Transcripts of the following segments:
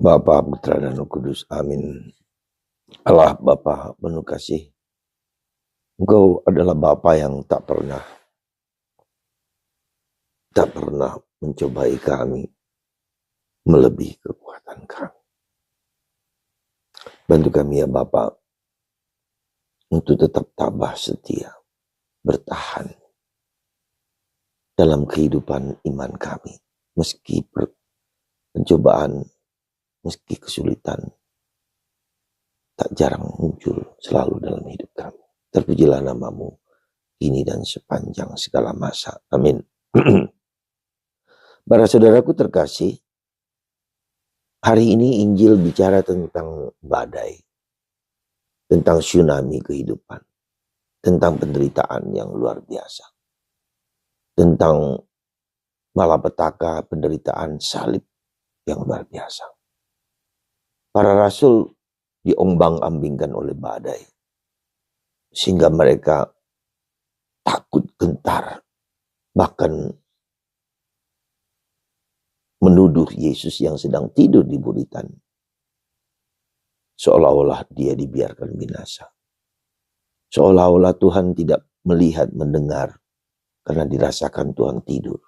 Bapa, Putra dan Roh Kudus. Amin. Allah Bapa penuh kasih. Engkau adalah Bapa yang tak pernah mencobai kami melebihi kekuatan kami. Bantu kami ya Bapa untuk tetap tabah setia, bertahan dalam kehidupan iman kami. Meski pencobaan, meski kesulitan, tak jarang muncul selalu dalam hidup kami. Terpujilah namamu kini dan sepanjang segala masa. Amin. Para saudaraku terkasih, hari ini Injil bicara tentang badai, tentang tsunami kehidupan, tentang penderitaan yang luar biasa, tentang malapetaka penderitaan salib yang luar biasa. Para rasul diombang-ambingkan oleh badai, sehingga mereka takut, gentar, bahkan menuduh Yesus yang sedang tidur di buritan, seolah-olah dia dibiarkan binasa. Seolah-olah Tuhan tidak melihat, mendengar, karena dirasakan Tuhan tidur.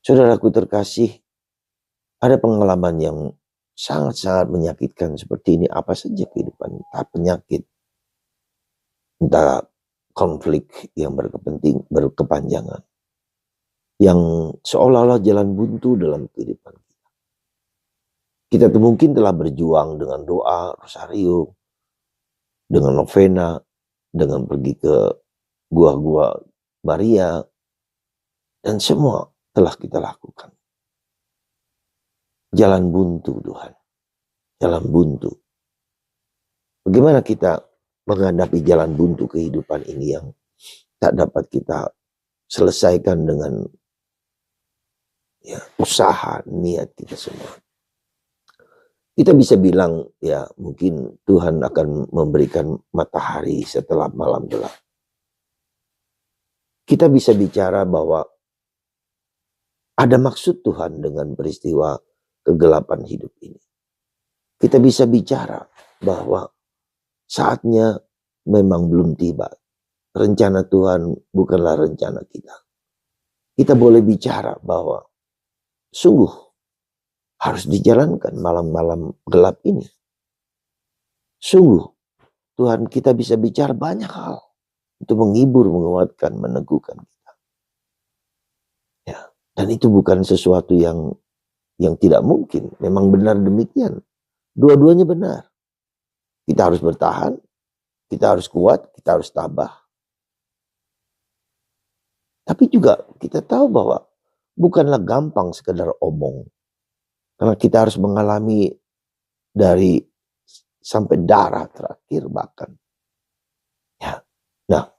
Saudaraku terkasih, ada pengalaman yang sangat-sangat menyakitkan seperti ini. Apa saja kehidupan, entah penyakit, entah konflik yang berkepanjangan, yang seolah-olah jalan buntu dalam kehidupan kita. Kita mungkin telah berjuang dengan doa, rosario, dengan novena, dengan pergi ke gua-gua Maria, dan semua telah kita lakukan. Jalan buntu Tuhan, jalan buntu. Bagaimana kita menghadapi jalan buntu kehidupan ini yang tak dapat kita selesaikan dengan usaha, niat kita semua. Kita bisa bilang ya mungkin Tuhan akan memberikan matahari setelah malam gelap. Kita bisa bicara bahwa ada maksud Tuhan dengan peristiwa kegelapan hidup ini. Kita bisa bicara bahwa saatnya memang belum tiba. Rencana Tuhan bukanlah rencana kita. Kita boleh bicara bahwa sungguh harus dijalankan malam-malam gelap ini. Sungguh Tuhan, kita bisa bicara banyak hal untuk menghibur, menguatkan, meneguhkan kita. Ya, dan itu bukan sesuatu yang tidak mungkin. Memang benar demikian. Dua-duanya benar. Kita harus bertahan, kita harus kuat, kita harus tabah. Tapi juga kita tahu bahwa bukanlah gampang sekedar omong. Karena kita harus mengalami dari sampai darah terakhir bahkan. Ya. Nah,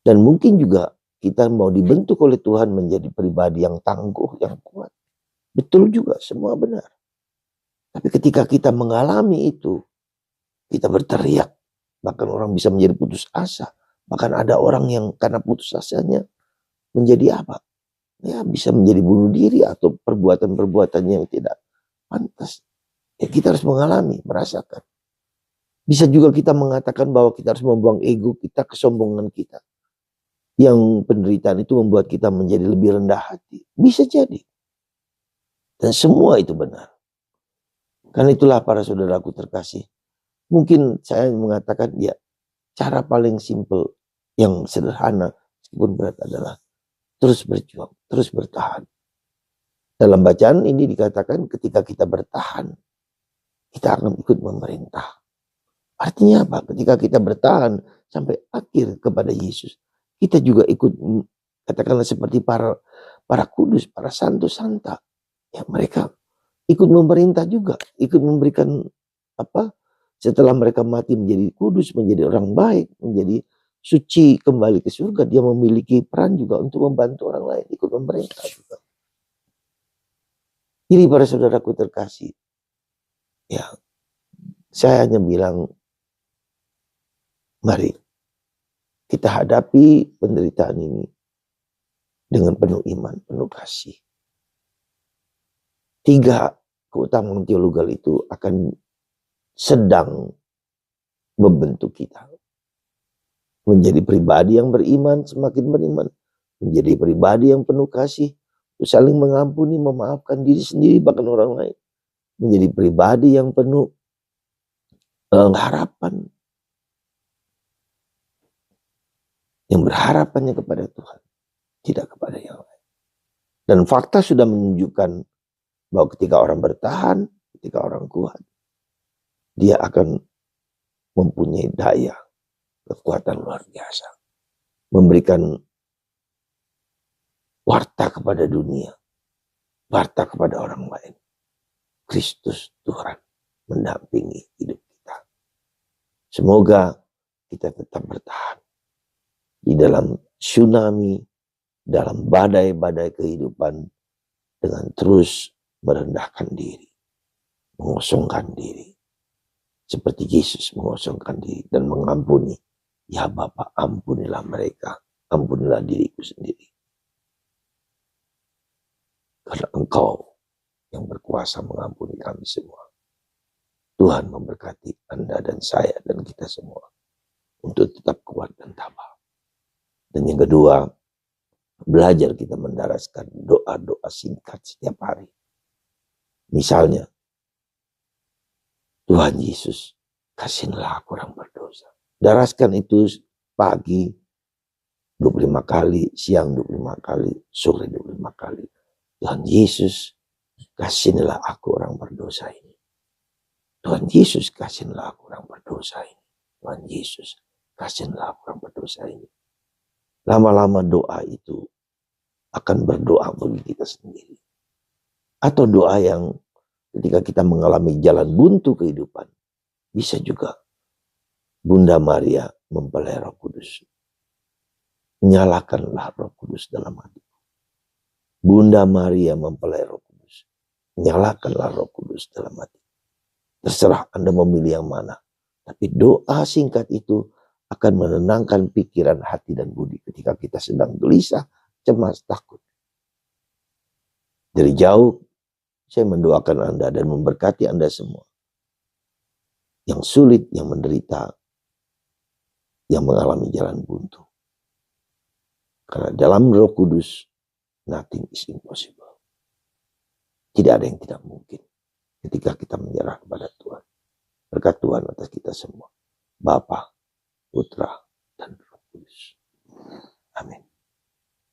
dan mungkin juga kita mau dibentuk oleh Tuhan menjadi pribadi yang tangguh, yang kuat. Betul juga, semua benar. Tapi ketika kita mengalami itu, kita berteriak. Bahkan orang bisa menjadi putus asa. Bahkan ada orang yang karena putus asanya menjadi apa? Ya bisa menjadi bunuh diri atau perbuatan-perbuatan yang tidak pantas. Ya kita harus mengalami, merasakan. Bisa juga kita mengatakan bahwa kita harus membuang ego kita, kesombongan kita. Yang penderitaan itu membuat kita menjadi lebih rendah hati. Bisa jadi. Dan semua itu benar. Karena itulah para saudaraku terkasih. Mungkin saya mengatakan ya cara paling simpel yang sederhana meskipun berat adalah terus berjuang, terus bertahan. Dalam bacaan ini dikatakan ketika kita bertahan, kita akan ikut memerintah. Artinya apa? Ketika kita bertahan sampai akhir kepada Yesus, kita juga ikut katakanlah seperti para kudus, para santo santa. Ya mereka ikut memerintah juga, ikut memberikan apa? Setelah mereka mati menjadi kudus, menjadi orang baik, menjadi suci kembali ke surga, dia memiliki peran juga untuk membantu orang lain, ikut memerintah juga. Jadi para saudaraku terkasih, ya saya hanya bilang, mari kita hadapi penderitaan ini dengan penuh iman, penuh kasih. 3 keutamaan teologal itu akan sedang membentuk kita. Menjadi pribadi yang beriman, semakin beriman. Menjadi pribadi yang penuh kasih, saling mengampuni, memaafkan diri sendiri bahkan orang lain. Menjadi pribadi yang penuh harapan. Yang berharapannya kepada Tuhan, tidak kepada yang lain. Dan fakta sudah menunjukkan bahwa ketika orang bertahan, ketika orang kuat, dia akan mempunyai daya, kekuatan luar biasa. Memberikan warta kepada dunia, warta kepada orang lain. Kristus Tuhan mendampingi hidup kita. Semoga kita tetap bertahan di dalam tsunami, dalam badai-badai kehidupan, dengan terus merendahkan diri, mengosongkan diri. Seperti Yesus mengosongkan diri dan mengampuni. Ya Bapa, ampunilah mereka, ampunilah diriku sendiri. Karena Engkau yang berkuasa mengampuni kami semua. Tuhan memberkati Anda dan saya dan kita semua untuk tetap kuat dan tabah. Dan yang kedua, belajar kita mendaraskan doa-doa singkat setiap hari. Misalnya, Tuhan Yesus, kasihilah aku orang berdosa. Daraskan itu pagi 25 kali, siang 25 kali, sore 25 kali. Tuhan Yesus, kasihilah aku orang berdosa ini. Tuhan Yesus, kasihilah aku orang berdosa ini. Tuhan Yesus, kasihilah aku orang berdosa ini. Lama-lama doa itu akan berdoa bagi kita sendiri. Atau doa yang ketika kita mengalami jalan buntu kehidupan, bisa juga Bunda Maria mempelai Roh Kudus. Nyalakanlah Roh Kudus dalam hati. Bunda Maria mempelai Roh Kudus. Nyalakanlah Roh Kudus dalam hati. Terserah Anda memilih yang mana. Tapi doa singkat itu akan menenangkan pikiran, hati, dan budi ketika kita sedang gelisah, cemas, takut. Dari jauh, saya mendoakan Anda dan memberkati Anda semua. Yang sulit, yang menderita, yang mengalami jalan buntu. Karena dalam Roh Kudus, nothing is impossible. Tidak ada yang tidak mungkin ketika kita menyerah kepada Tuhan. Berkat Tuhan atas kita semua. Bapa, Putra, dan Roh Kudus. Amin.